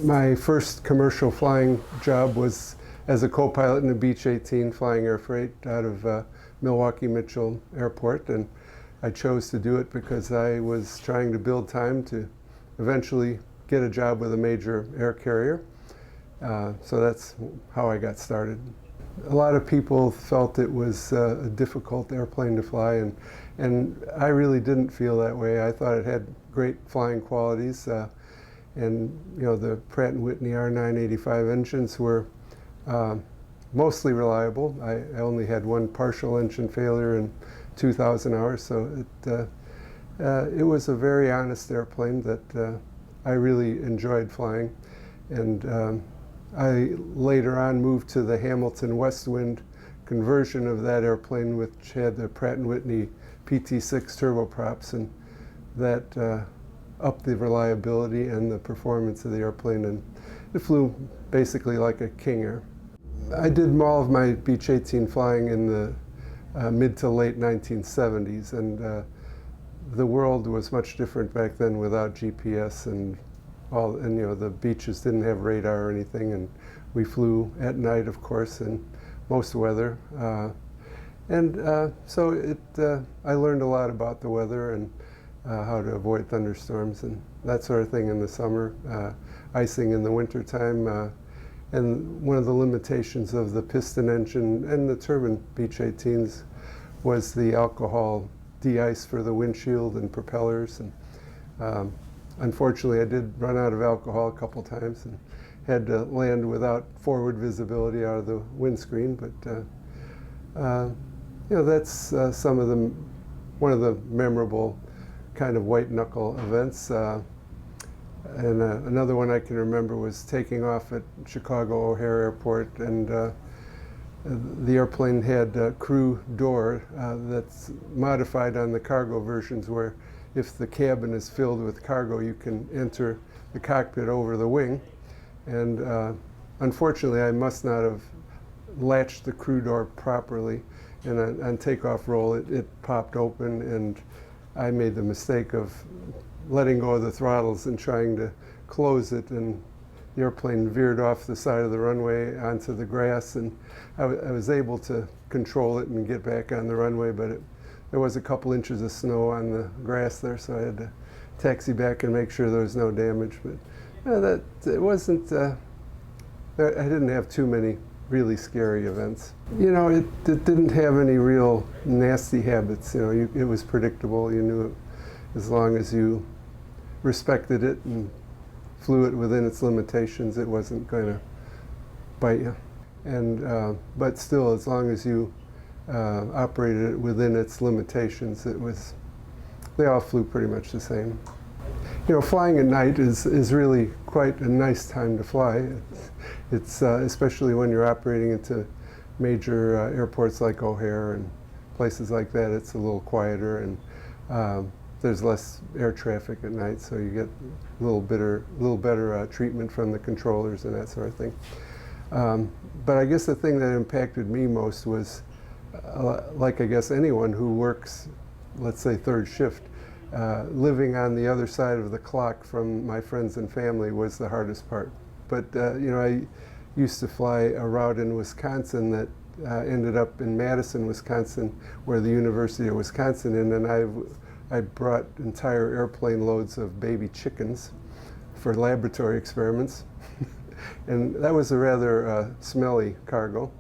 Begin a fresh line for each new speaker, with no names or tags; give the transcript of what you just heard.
My first commercial flying job was as a co-pilot in a Beech 18 flying air freight out of Milwaukee Mitchell Airport, and I chose to do it because I was trying to build time to eventually get a job with a major air carrier. So that's how I got started. A lot of people felt it was a difficult airplane to fly, and I really didn't feel that way. I thought it had great flying qualities. And you know, the Pratt & Whitney R985 engines were mostly reliable. I only had one partial engine failure in 2,000 hours, so it was a very honest airplane that I really enjoyed flying. And I later on moved to the Hamilton Westwind conversion of that airplane, which had the Pratt & Whitney PT6 turboprops, and that upped the reliability and the performance of the airplane, and it flew basically like a King Air. I did all of my Beech 18 flying in the mid to late 1970s, and the world was much different back then without GPS and you know, the beaches didn't have radar or anything, and we flew at night, of course, in most weather. So I learned a lot about the weather and how to avoid thunderstorms and that sort of thing in the summer, icing in the wintertime. And one of the limitations of the piston engine and the turbine Beech 18s was the alcohol de-ice for the windshield and propellers. And unfortunately, I did run out of alcohol a couple times and had to land without forward visibility out of the windscreen. But you know, that's one of the memorable kind of white knuckle events. And another one I can remember was taking off at Chicago O'Hare Airport, and the airplane had a crew door that's modified on the cargo versions, where if the cabin is filled with cargo, you can enter the cockpit over the wing. And unfortunately, I must not have latched the crew door properly, and on takeoff roll, it popped open, and I made the mistake of letting go of the throttles and trying to close it, and the airplane veered off the side of the runway onto the grass, and I was able to control it and get back on the runway, but there was a couple inches of snow on the grass there, so I had to taxi back and make sure there was no damage. But it wasn't, I didn't have too many really scary events. You know, it didn't have any real nasty habits. You know, it was predictable. You knew it, as long as you respected it and flew it within its limitations, it wasn't going to bite you. And but still, as long as you operated it within its limitations, they all flew pretty much the same. You know, flying at night is really quite a nice time to fly. It's especially when you're operating into major airports like O'Hare and places like that. It's a little quieter, and there's less air traffic at night, so you get a little better treatment from the controllers and that sort of thing. But I guess the thing that impacted me most was, like I guess anyone who works, let's say, third shift, living on the other side of the clock from my friends and family was the hardest part. But you know, I used to fly a route in Wisconsin that ended up in Madison, Wisconsin, where the University of Wisconsin is, and I brought entire airplane loads of baby chickens for laboratory experiments. And that was a rather smelly cargo.